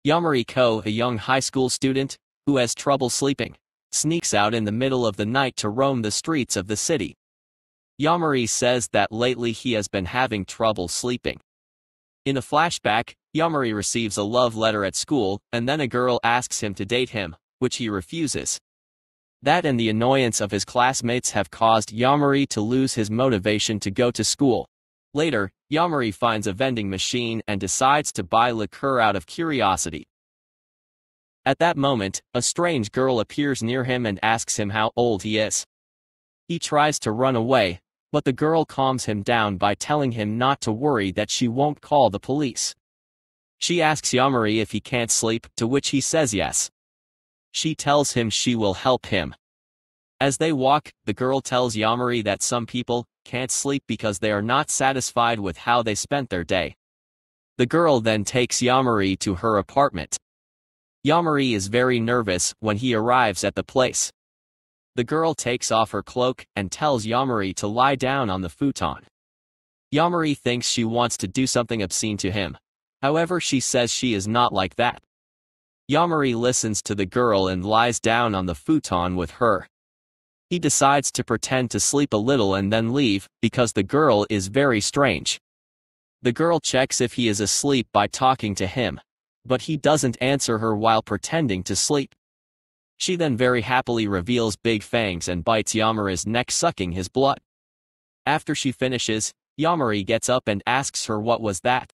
Yamari Ko, a young high school student who has trouble sleeping, sneaks out in the middle of the night to roam the streets of the city. Yamari says that lately he has been having trouble sleeping. In a flashback, Yamari receives a love letter at school, and then a girl asks him to date him, which he refuses. That and the annoyance of his classmates have caused Yamari to lose his motivation to go to school. Later, Yamari finds a vending machine and decides to buy liqueur out of curiosity. At that moment, a strange girl appears near him and asks him how old he is. He tries to run away, but the girl calms him down by telling him not to worry, that she won't call the police. She asks Yamari if he can't sleep, to which he says yes. She tells him she will help him. As they walk, the girl tells Yamari that some people can't sleep because they are not satisfied with how they spent their day. The girl then takes Yamari to her apartment. Yamari is very nervous when he arrives at the place. The girl takes off her cloak and tells Yamari to lie down on the futon. Yamari thinks she wants to do something obscene to him. However, she says she is not like that. Yamari listens to the girl and lies down on the futon with her. He decides to pretend to sleep a little and then leave, because the girl is very strange. The girl checks if he is asleep by talking to him, but he doesn't answer her while pretending to sleep. She then very happily reveals big fangs and bites Yamari's neck, sucking his blood. After she finishes, Yamari gets up and asks her what was that.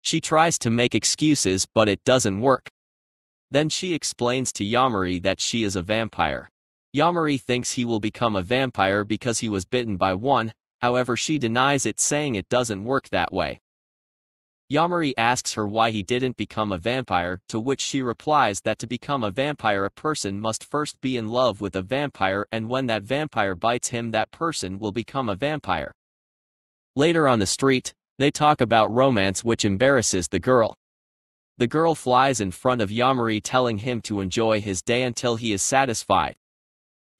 She tries to make excuses, but it doesn't work. Then she explains to Yamari that she is a vampire. Yamari thinks he will become a vampire because he was bitten by one, however she denies it, saying it doesn't work that way. Yamari asks her why he didn't become a vampire, to which she replies that to become a vampire a person must first be in love with a vampire, and when that vampire bites him that person will become a vampire. Later on the street, they talk about romance, which embarrasses the girl. The girl flies in front of Yamari, telling him to enjoy his day until he is satisfied.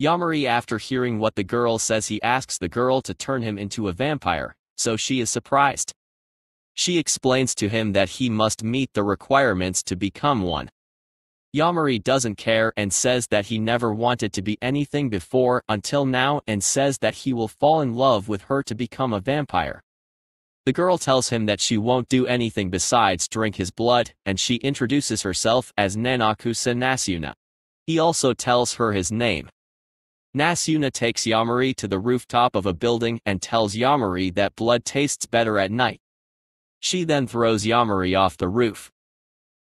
Yamari, after hearing what the girl says, he asks the girl to turn him into a vampire, so she is surprised. She explains to him that he must meet the requirements to become one. Yamari doesn't care and says that he never wanted to be anything before until now, and says that he will fall in love with her to become a vampire. The girl tells him that she won't do anything besides drink his blood, and she introduces herself as Nanakusa Nasuna. He also tells her his name. Nasuna takes Yamari to the rooftop of a building and tells Yamari that blood tastes better at night. She then throws Yamari off the roof.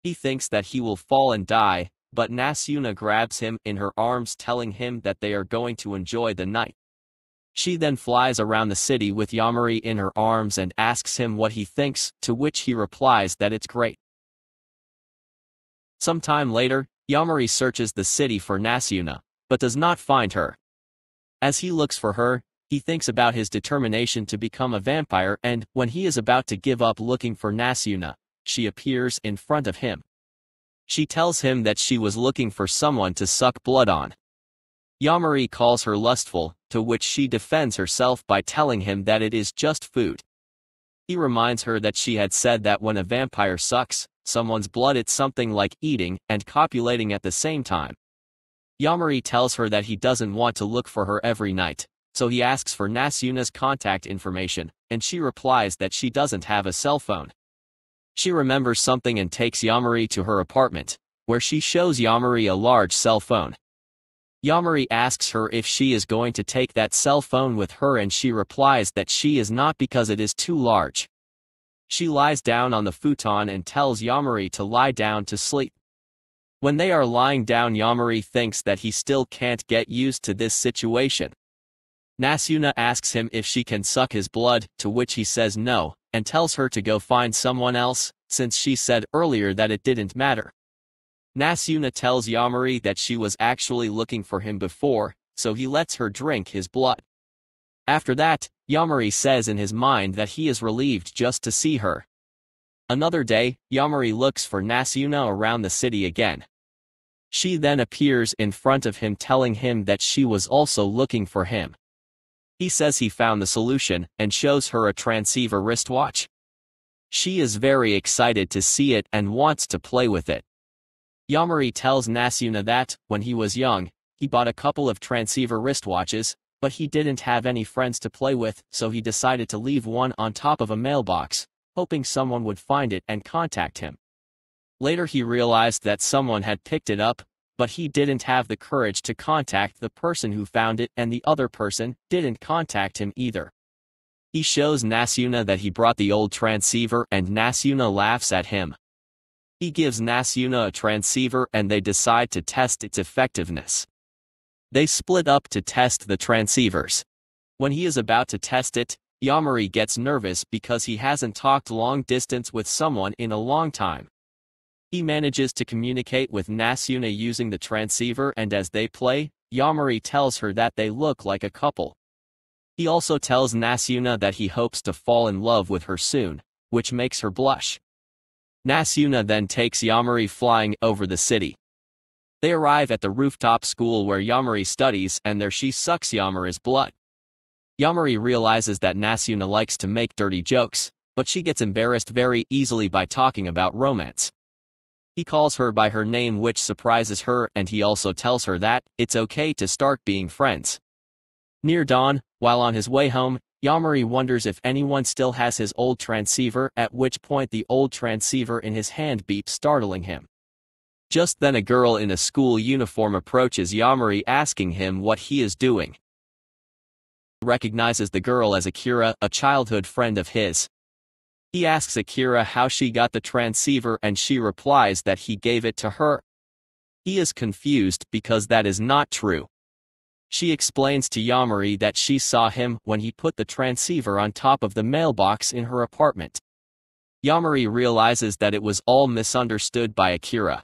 He thinks that he will fall and die, but Nasuna grabs him in her arms, telling him that they are going to enjoy the night. She then flies around the city with Yamari in her arms and asks him what he thinks, to which he replies that it's great. Sometime later, Yamari searches the city for Nasuna, but does not find her. As he looks for her, he thinks about his determination to become a vampire, and when he is about to give up looking for Nasuna, she appears in front of him. She tells him that she was looking for someone to suck blood on. Yamari calls her lustful, to which she defends herself by telling him that it is just food. He reminds her that she had said that when a vampire sucks someone's blood, it's something like eating and copulating at the same time. Yamari tells her that he doesn't want to look for her every night, so he asks for Nasuna's contact information, and she replies that she doesn't have a cell phone. She remembers something and takes Yamari to her apartment, where she shows Yamari a large cell phone. Yamari asks her if she is going to take that cell phone with her, and she replies that she is not because it is too large. She lies down on the futon and tells Yamari to lie down to sleep. When they are lying down, Yamari thinks that he still can't get used to this situation. Nasuna asks him if she can suck his blood, to which he says no, and tells her to go find someone else, since she said earlier that it didn't matter. Nasuna tells Yamari that she was actually looking for him before, so he lets her drink his blood. After that, Yamari says in his mind that he is relieved just to see her. Another day, Yamari looks for Nasuna around the city again. She then appears in front of him, telling him that she was also looking for him. He says he found the solution, and shows her a transceiver wristwatch. She is very excited to see it and wants to play with it. Yamari tells Nasuna that, when he was young, he bought a couple of transceiver wristwatches, but he didn't have any friends to play with, so he decided to leave one on top of a mailbox, hoping someone would find it and contact him. Later he realized that someone had picked it up, but he didn't have the courage to contact the person who found it, and the other person didn't contact him either. He shows Nasuna that he brought the old transceiver, and Nasuna laughs at him. He gives Nasuna a transceiver and they decide to test its effectiveness. They split up to test the transceivers. When he is about to test it, Yamari gets nervous because he hasn't talked long distance with someone in a long time. He manages to communicate with Nasuna using the transceiver, and as they play, Yamari tells her that they look like a couple. He also tells Nasuna that he hopes to fall in love with her soon, which makes her blush. Nasuna then takes Yamari flying over the city. They arrive at the rooftop school where Yamari studies, and there she sucks Yamari's blood. Yamari realizes that Nasuna likes to make dirty jokes, but she gets embarrassed very easily by talking about romance. He calls her by her name, which surprises her, and he also tells her that it's okay to start being friends. Near dawn, while on his way home, Yamari wonders if anyone still has his old transceiver, at which point the old transceiver in his hand beeps, startling him. Just then a girl in a school uniform approaches Yamari asking him what he is doing. He recognizes the girl as Akira, a childhood friend of his. He asks Akira how she got the transceiver, and she replies that he gave it to her. He is confused because that is not true. She explains to Yamari that she saw him when he put the transceiver on top of the mailbox in her apartment. Yamari realizes that it was all misunderstood by Akira.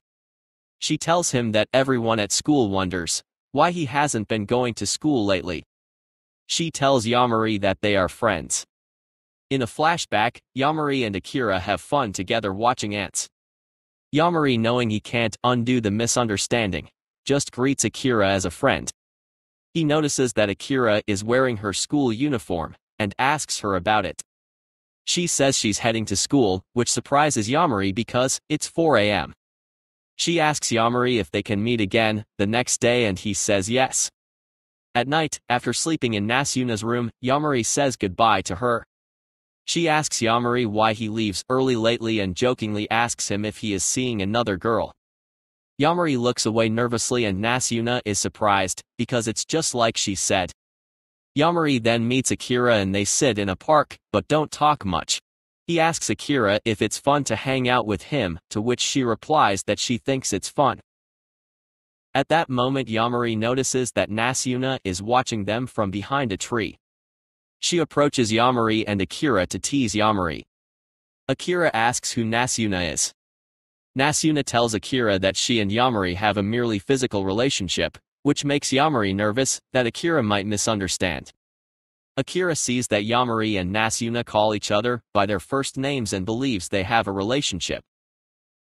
She tells him that everyone at school wonders why he hasn't been going to school lately. She tells Yamari that they are friends. In a flashback, Yamari and Akira have fun together watching ants. Yamari, knowing he can't undo the misunderstanding, just greets Akira as a friend. He notices that Akira is wearing her school uniform, and asks her about it. She says she's heading to school, which surprises Yamari because it's 4 a.m. She asks Yamari if they can meet again the next day, and he says yes. At night, after sleeping in Nasuna's room, Yamari says goodbye to her. She asks Yamari why he leaves early lately and jokingly asks him if he is seeing another girl. Yamari looks away nervously, and Nasuna is surprised, because it's just like she said. Yamari then meets Akira and they sit in a park, but don't talk much. He asks Akira if it's fun to hang out with him, to which she replies that she thinks it's fun. At that moment Yamari notices that Nasuna is watching them from behind a tree. She approaches Yamari and Akira to tease Yamari. Akira asks who Nasuna is. Nasuna tells Akira that she and Yamari have a merely physical relationship, which makes Yamari nervous that Akira might misunderstand. Akira sees that Yamari and Nasuna call each other by their first names and believes they have a relationship.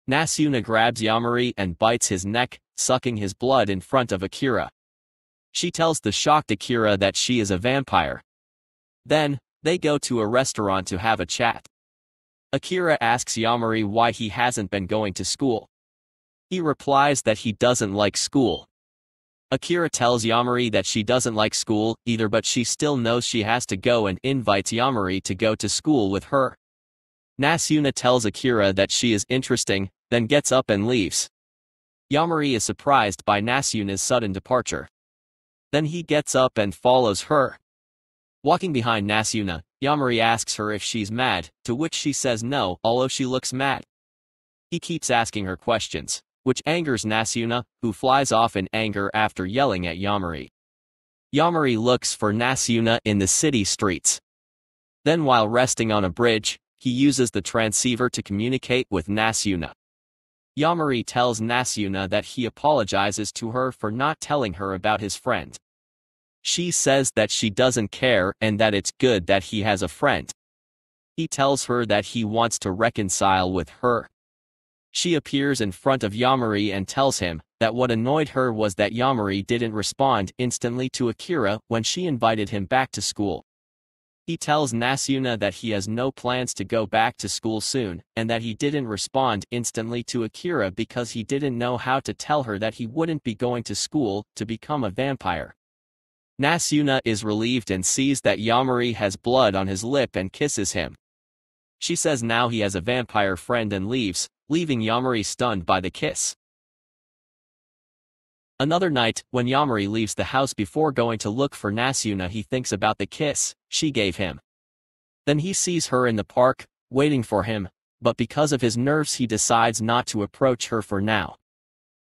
Nasuna grabs Yamari and bites his neck, sucking his blood in front of Akira. She tells the shocked Akira that she is a vampire. Then, they go to a restaurant to have a chat. Akira asks Yamari why he hasn't been going to school. He replies that he doesn't like school. Akira tells Yamari that she doesn't like school either, but she still knows she has to go and invites Yamari to go to school with her. Nasuna tells Akira that she is interesting, then gets up and leaves. Yamari is surprised by Nasuna's sudden departure. Then he gets up and follows her. Walking behind Nasuna, Yamari asks her if she's mad, to which she says no, although she looks mad. He keeps asking her questions, which angers Nasuna, who flies off in anger after yelling at Yamari. Yamari looks for Nasuna in the city streets. Then while resting on a bridge, he uses the transceiver to communicate with Nasuna. Yamari tells Nasuna that he apologizes to her for not telling her about his friend. She says that she doesn't care and that it's good that he has a friend. He tells her that he wants to reconcile with her. She appears in front of Yamari and tells him that what annoyed her was that Yamari didn't respond instantly to Akira when she invited him back to school. He tells Nasuna that he has no plans to go back to school soon, and that he didn't respond instantly to Akira because he didn't know how to tell her that he wouldn't be going to school to become a vampire. Nasuna is relieved and sees that Yamari has blood on his lip and kisses him. She says now he has a vampire friend and leaves, leaving Yamari stunned by the kiss. Another night, when Yamari leaves the house before going to look for Nasuna, he thinks about the kiss she gave him. Then he sees her in the park, waiting for him, but because of his nerves he decides not to approach her for now.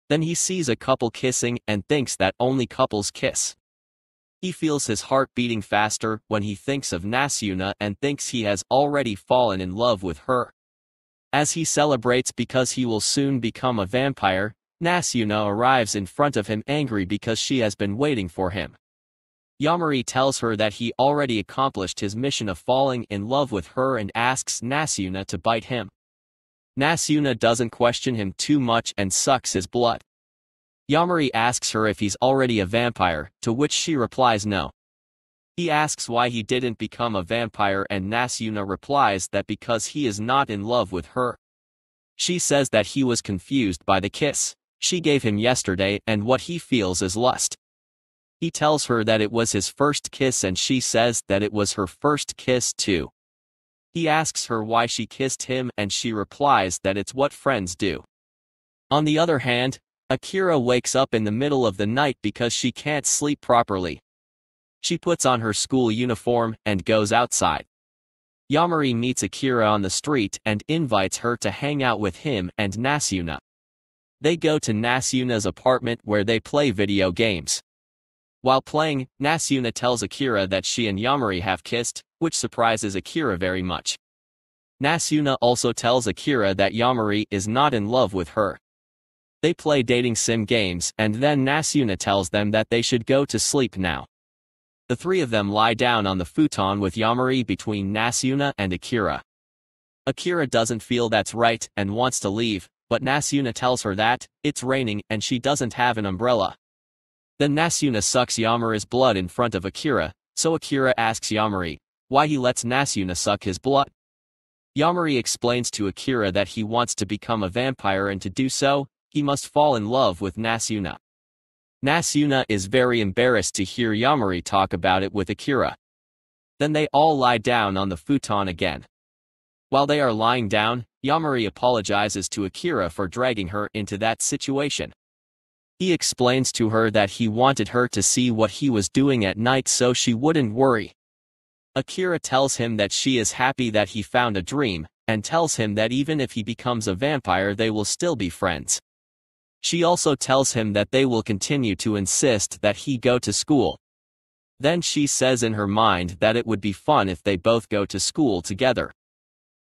Then he sees a couple kissing and thinks that only couples kiss. He feels his heart beating faster when he thinks of Nasuna and thinks he has already fallen in love with her. As he celebrates because he will soon become a vampire, Nasuna arrives in front of him angry because she has been waiting for him. Yamari tells her that he already accomplished his mission of falling in love with her and asks Nasuna to bite him. Nasuna doesn't question him too much and sucks his blood. Yamari asks her if he's already a vampire, to which she replies no. He asks why he didn't become a vampire and Nasuna replies that because he is not in love with her. She says that he was confused by the kiss she gave him yesterday and what he feels is lust. He tells her that it was his first kiss and she says that it was her first kiss too. He asks her why she kissed him and she replies that it's what friends do. On the other hand, Akira wakes up in the middle of the night because she can't sleep properly. She puts on her school uniform and goes outside. Yamari meets Akira on the street and invites her to hang out with him and Nasuna. They go to Nasuna's apartment where they play video games. While playing, Nasuna tells Akira that she and Yamari have kissed, which surprises Akira very much. Nasuna also tells Akira that Yamari is not in love with her. They play dating sim games and then Nasuna tells them that they should go to sleep now. The three of them lie down on the futon with Yamari between Nasuna and Akira. Akira doesn't feel that's right and wants to leave, but Nasuna tells her that it's raining and she doesn't have an umbrella. Then Nasuna sucks Yamari's blood in front of Akira, so Akira asks Yamari why he lets Nasuna suck his blood. Yamari explains to Akira that he wants to become a vampire and to do so, he must fall in love with Nasuna. Nasuna is very embarrassed to hear Yamari talk about it with Akira. Then they all lie down on the futon again. While they are lying down, Yamari apologizes to Akira for dragging her into that situation. He explains to her that he wanted her to see what he was doing at night so she wouldn't worry. Akira tells him that she is happy that he found a dream, and tells him that even if he becomes a vampire they will still be friends. She also tells him that they will continue to insist that he go to school. Then she says in her mind that it would be fun if they both go to school together.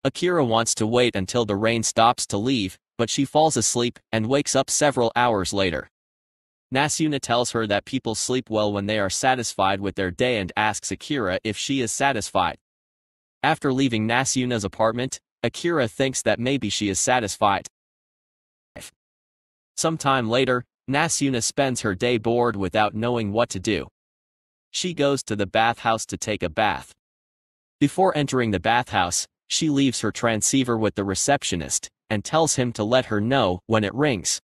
Akira wants to wait until the rain stops to leave, but she falls asleep and wakes up several hours later. Nasuna tells her that people sleep well when they are satisfied with their day and asks Akira if she is satisfied. After leaving Nasuna's apartment, Akira thinks that maybe she is satisfied. Sometime later, Nasuna spends her day bored without knowing what to do. She goes to the bathhouse to take a bath. Before entering the bathhouse, she leaves her transceiver with the receptionist and tells him to let her know when it rings.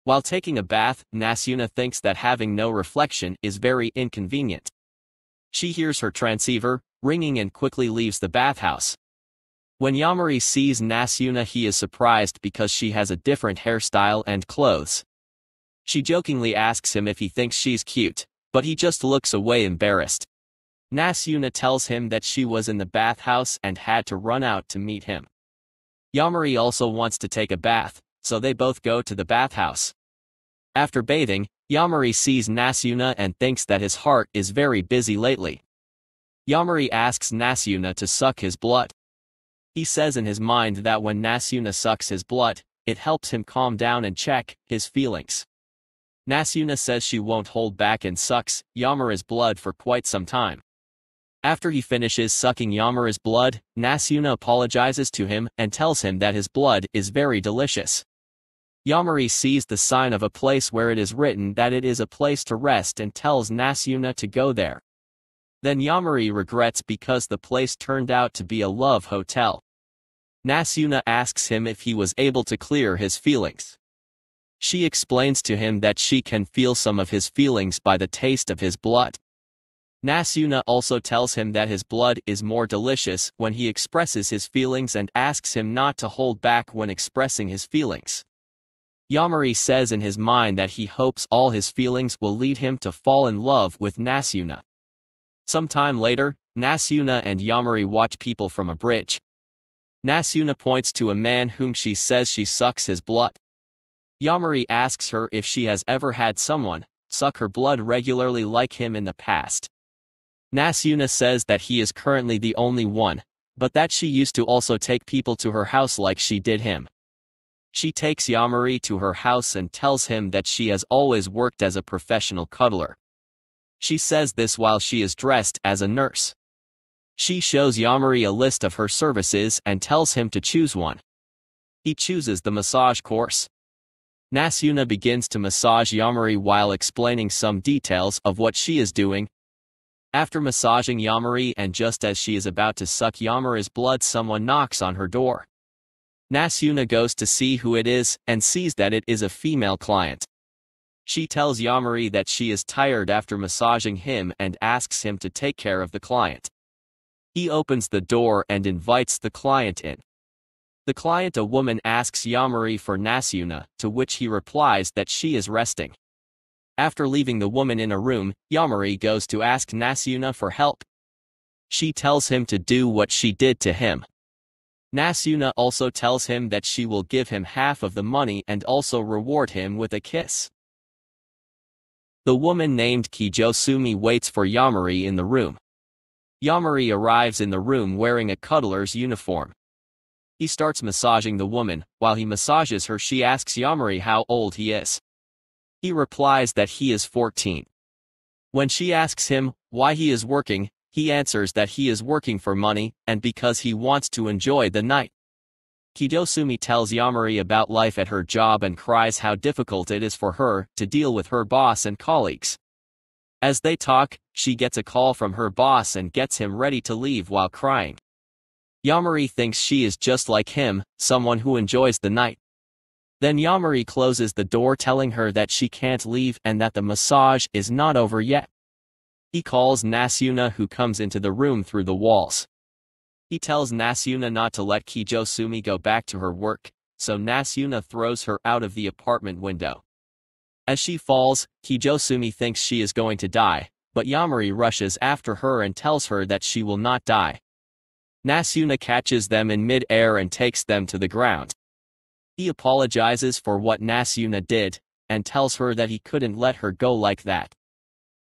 While taking a bath, Nasuna thinks that having no reflection is very inconvenient. She hears her transceiver ringing and quickly leaves the bathhouse. When Yamari sees Nasuna, he is surprised because she has a different hairstyle and clothes. She jokingly asks him if he thinks she's cute, but he just looks away embarrassed. Nasuna tells him that she was in the bathhouse and had to run out to meet him. Yamari also wants to take a bath, so they both go to the bathhouse. After bathing, Yamari sees Nasuna and thinks that his heart is very busy lately. Yamari asks Nasuna to suck his blood. He says in his mind that when Nasuna sucks his blood, it helps him calm down and check his feelings. Nasuna says she won't hold back and sucks Yamari's blood for quite some time. After he finishes sucking Yamari's blood, Nasuna apologizes to him and tells him that his blood is very delicious. Yamari sees the sign of a place where it is written that it is a place to rest and tells Nasuna to go there. Then Yamari regrets because the place turned out to be a love hotel. Nasuna asks him if he was able to clear his feelings. She explains to him that she can feel some of his feelings by the taste of his blood. Nasuna also tells him that his blood is more delicious when he expresses his feelings and asks him not to hold back when expressing his feelings. Yamari says in his mind that he hopes all his feelings will lead him to fall in love with Nasuna. Sometime later, Nasuna and Yamari watch people from a bridge. Nasuna points to a man whom she says she sucks his blood. Yamari asks her if she has ever had someone suck her blood regularly like him in the past. Nasuna says that he is currently the only one, but that she used to also take people to her house like she did him. She takes Yamari to her house and tells him that she has always worked as a professional cuddler. She says this while she is dressed as a nurse. She shows Yamari a list of her services and tells him to choose one. He chooses the massage course. Nasuna begins to massage Yamari while explaining some details of what she is doing. After massaging Yamari and just as she is about to suck Yamari's blood, someone knocks on her door. Nasuna goes to see who it is and sees that it is a female client. She tells Yamari that she is tired after massaging him and asks him to take care of the client. He opens the door and invites the client in. The client, a woman, asks Yamari for Nasuna, to which he replies that she is resting. After leaving the woman in a room, Yamari goes to ask Nasuna for help. She tells him to do what she did to him. Nasuna also tells him that she will give him half of the money and also reward him with a kiss. The woman named Kijosumi waits for Yamari in the room. Yamari arrives in the room wearing a cuddler's uniform. He starts massaging the woman. While he massages her, she asks Yamari how old he is. He replies that he is 14. When she asks him why he is working, he answers that he is working for money and because he wants to enjoy the night. Kijosumi tells Yamari about life at her job and cries how difficult it is for her to deal with her boss and colleagues. As they talk, she gets a call from her boss and gets him ready to leave while crying. Yamari thinks she is just like him, someone who enjoys the night. Then Yamari closes the door, telling her that she can't leave and that the massage is not over yet. He calls Nasuna, who comes into the room through the walls. He tells Nasuna not to let Kijosumi go back to her work, so Nasuna throws her out of the apartment window. As she falls, Kijosumi thinks she is going to die, but Yamari rushes after her and tells her that she will not die. Nasuna catches them in mid-air and takes them to the ground. He apologizes for what Nasuna did, and tells her that he couldn't let her go like that.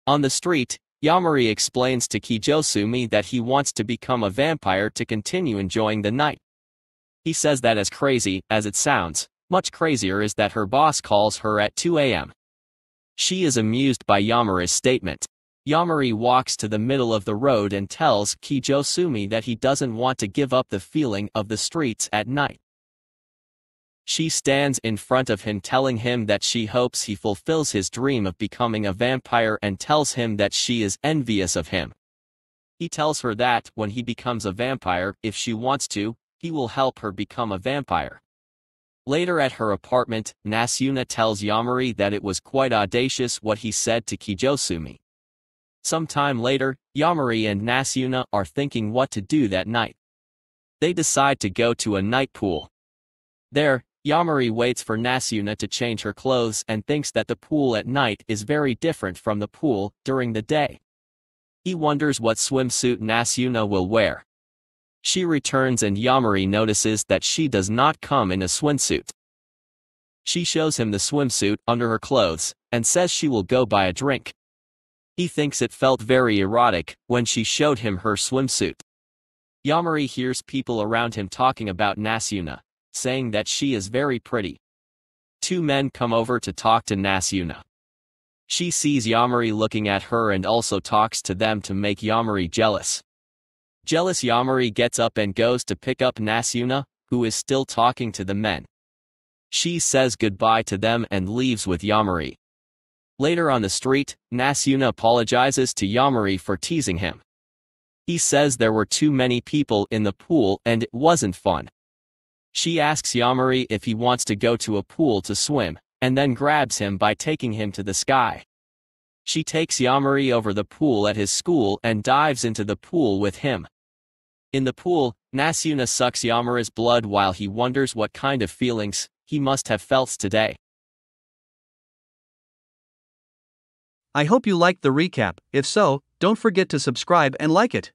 On the street, Yamari explains to Kijosumi that he wants to become a vampire to continue enjoying the night. He says that as crazy as it sounds, much crazier is that her boss calls her at 2 a.m. She is amused by Yamari's statement. Yamari walks to the middle of the road and tells Kijosumi that he doesn't want to give up the feeling of the streets at night. She stands in front of him, telling him that she hopes he fulfills his dream of becoming a vampire and tells him that she is envious of him. He tells her that when he becomes a vampire, if she wants to, he will help her become a vampire. Later at her apartment, Nasuna tells Yamari that it was quite audacious what he said to Kijosumi. Sometime later, Yamari and Nasuna are thinking what to do that night. They decide to go to a night pool. There, Yamari waits for Nasuna to change her clothes and thinks that the pool at night is very different from the pool during the day. He wonders what swimsuit Nasuna will wear. She returns and Yamari notices that she does not come in a swimsuit. She shows him the swimsuit under her clothes and says she will go buy a drink. He thinks it felt very erotic when she showed him her swimsuit. Yamari hears people around him talking about Nasuna, saying that she is very pretty. Two men come over to talk to Nasuna. She sees Yamari looking at her and also talks to them to make Yamari jealous. Jealous Yamari gets up and goes to pick up Nasuna, who is still talking to the men. She says goodbye to them and leaves with Yamari. Later on the street, Nasuna apologizes to Yamari for teasing him. He says there were too many people in the pool and it wasn't fun. She asks Yamari if he wants to go to a pool to swim, and then grabs him by taking him to the sky. She takes Yamari over the pool at his school and dives into the pool with him. In the pool, Nasuna sucks Yamari's blood while he wonders what kind of feelings he must have felt today. I hope you liked the recap. If so, don't forget to subscribe and like it.